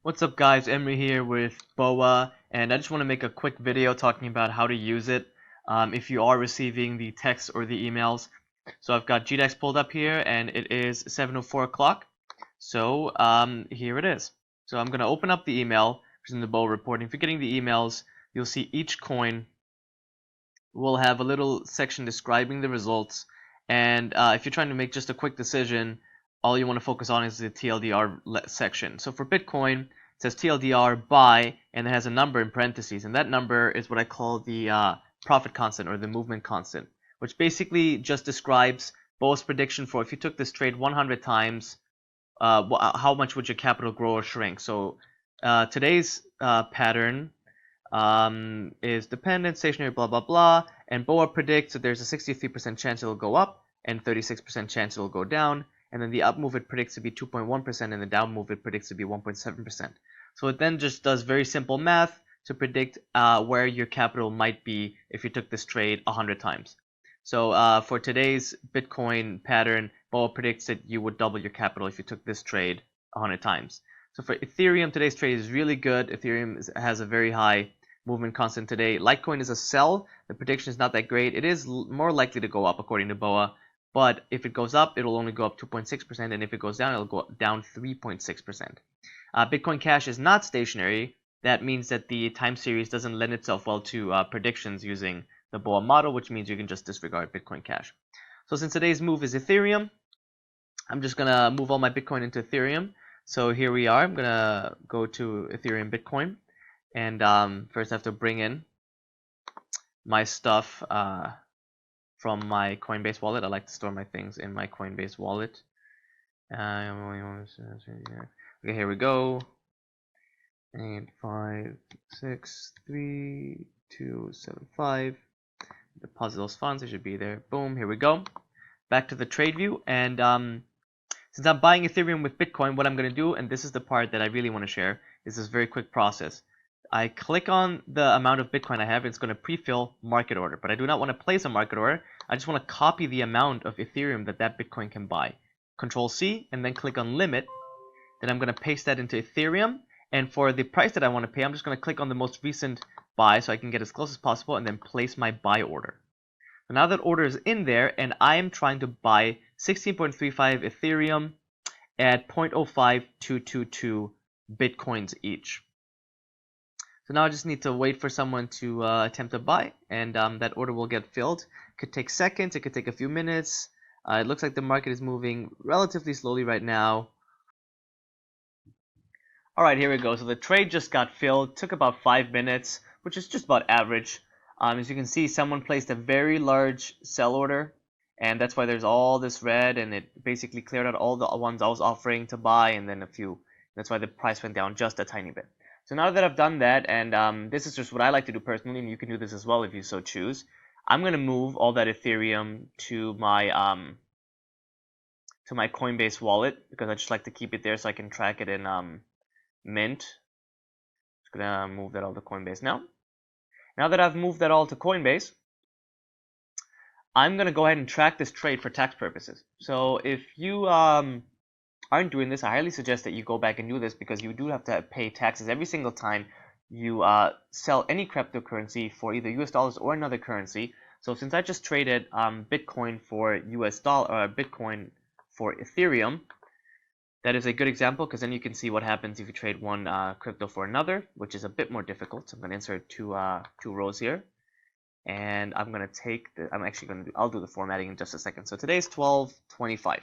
What's up guys, Emery here with BOA, and I just want to make a quick video talking about how to use it if you are receiving the text or the emails. So I've got GDEX pulled up here and it is 7:04 o'clock. So here it is. So I'm going to open up the email in the BOA report. If you're getting the emails, you'll see each coin will have a little section describing the results, and if you're trying to make just a quick decision, all you want to focus on is the TLDR section. So for Bitcoin, it says TLDR buy, and it has a number in parentheses, and that number is what I call the profit constant or the movement constant, which basically just describes BOA's prediction for if you took this trade 100 times, how much would your capital grow or shrink. So today's pattern is dependent, stationary, blah blah blah, and BOA predicts that there's a 63% chance it'll go up and 36% chance it'll go down, and then the up move it predicts to be 2.1% and the down move it predicts to be 1.7%. So it then just does very simple math to predict where your capital might be if you took this trade 100 times. So for today's Bitcoin pattern, BOA predicts that you would double your capital if you took this trade 100 times. So for Ethereum, today's trade is really good. Ethereum has a very high movement constant today. Litecoin is a sell. The prediction is not that great. It is more likely to go up according to BOA, but if it goes up, it'll only go up 2.6%, and if it goes down, it'll go down 3.6%. Bitcoin Cash is not stationary. That means that the time series doesn't lend itself well to predictions using the BOA model, which means you can just disregard Bitcoin Cash. So since today's move is Ethereum, I'm just going to move all my Bitcoin into Ethereum. So here we are. I'm going to go to Ethereum Bitcoin. And first I have to bring in my stuff from my Coinbase wallet. I like to store my things in my Coinbase wallet. Okay, here we go. 8, 5, 6, 3, 2, 7, 5. Deposit those funds. They should be there. Boom. Here we go. Back to the trade view. And since I'm buying Ethereum with Bitcoin, what I'm going to do, and this is the part that I really want to share, is this very quick process. I click on the amount of Bitcoin I have. It's going to pre-fill market order, but I do not want to place a market order. I just want to copy the amount of Ethereum that Bitcoin can buy. Control C and then click on limit. Then I'm going to paste that into Ethereum. And for the price that I want to pay, I'm just going to click on the most recent buy so I can get as close as possible and then place my buy order. So now that order is in there, and I am trying to buy 16.35 Ethereum at 0.05222 Bitcoins each. So now I just need to wait for someone to attempt to buy, and that order will get filled. It could take seconds, it could take a few minutes. It looks like the market is moving relatively slowly right now. Alright, here we go. So the trade just got filled. Took about 5 minutes, which is just about average. As you can see, someone placed a very large sell order, and that's why there's all this red, and it basically cleared out all the ones I was offering to buy, and then a few. That's why the price went down just a tiny bit. So now that I've done that, and this is just what I like to do personally, and you can do this as well if you so choose, I'm going to move all that Ethereum to my Coinbase wallet, because I just like to keep it there so I can track it in Mint. Just going to move that all to Coinbase now. Now that I've moved that all to Coinbase, I'm going to go ahead and track this trade for tax purposes. So if you aren't doing this, I highly suggest that you go back and do this, because you do have to pay taxes every single time you sell any cryptocurrency for either US dollars or another currency. So since I just traded Bitcoin for US dollar or Bitcoin for Ethereum, that is a good example, because then you can see what happens if you trade one crypto for another, which is a bit more difficult. So I'm going to insert two rows here, and I'm going to take the. I'll do the formatting in just a second. So today's 12/25.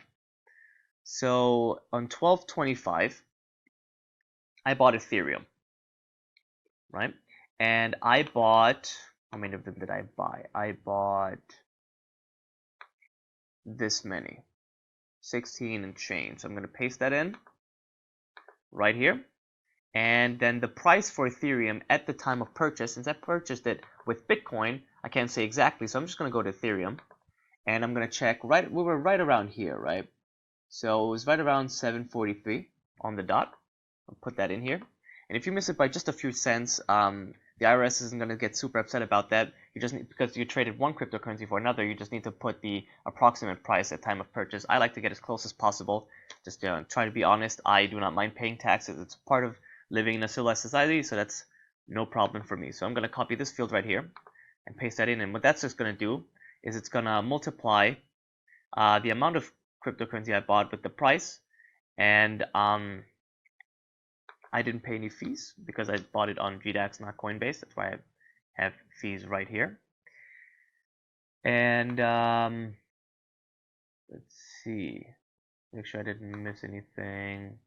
So on 12/25, I bought Ethereum, right? And I bought, how many of them did I buy? I bought this many, 16 and change. So I'm going to paste that in right here. And then the price for Ethereum at the time of purchase, since I purchased it with Bitcoin, I can't say exactly, so I'm just going to go to Ethereum, and I'm going to check, we were right around here, right? So it was right around 743 on the dot. I'll put that in here. And if you miss it by just a few cents, the IRS isn't going to get super upset about that. You just need, because you traded one cryptocurrency for another, you just need to put the approximate price at time of purchase. I like to get as close as possible. Just try to be honest. I do not mind paying taxes. It's part of living in a civilized society, so that's no problem for me. So I'm going to copy this field right here and paste that in, and what that's just going to do is it's going to multiply the amount of cryptocurrency I bought with the price, and I didn't pay any fees because I bought it on GDAX, not Coinbase. That's why I have fees right here. And let's see, make sure I didn't miss anything.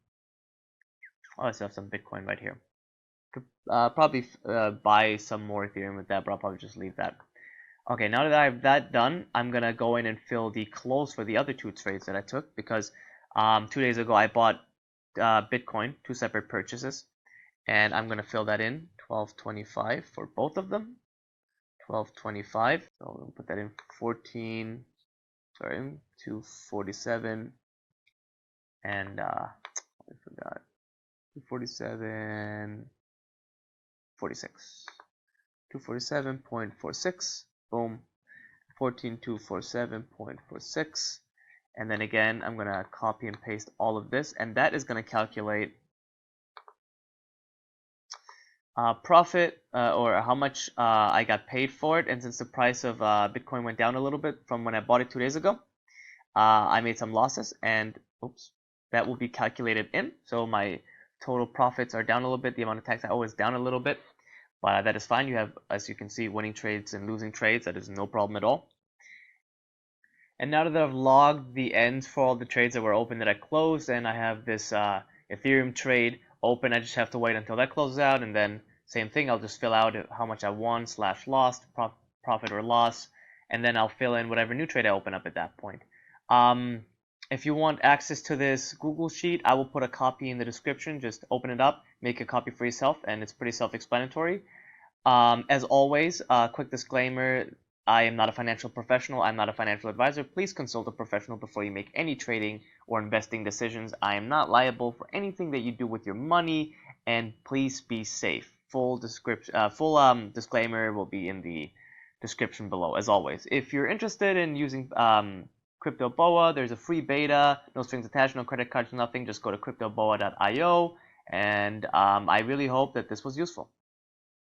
Oh, I still have some Bitcoin right here. Could probably buy some more Ethereum with that, but I'll probably just leave that. Okay, now that I have that done, I'm gonna go in and fill the close for the other two trades that I took, because 2 days ago I bought Bitcoin, 2 separate purchases, and I'm gonna fill that in 1225 for both of them. 1225. So we'll put that in 247, and I forgot, 247, 46, 247.46. Boom. 14247.46, and then again I'm gonna copy and paste all of this, and that is gonna calculate profit, or how much I got paid for it. And since the price of Bitcoin went down a little bit from when I bought it 2 days ago, I made some losses, and oops, that will be calculated in. So my total profits are down a little bit. The amount of tax I owe is down a little bit, but that is fine. You have, as you can see, winning trades and losing trades. That is no problem at all. And now that I've logged the ends for all the trades that were open that I closed, and I have this Ethereum trade open, I just have to wait until that closes out, and then same thing, I'll just fill out how much I won / lost, profit or loss, and then I'll fill in whatever new trade I open up at that point. If you want access to this Google Sheet, I will put a copy in the description. Just open it up, make a copy for yourself, and it's pretty self-explanatory. As always, quick disclaimer, I am not a financial professional. I'm not a financial advisor. Please consult a professional before you make any trading or investing decisions. I am not liable for anything that you do with your money, and please be safe. Full disclaimer will be in the description below, as always. If you're interested in using Crypto BOA, there's a free beta, no strings attached, no credit cards, nothing. Just go to cryptoboa.io, and I really hope that this was useful.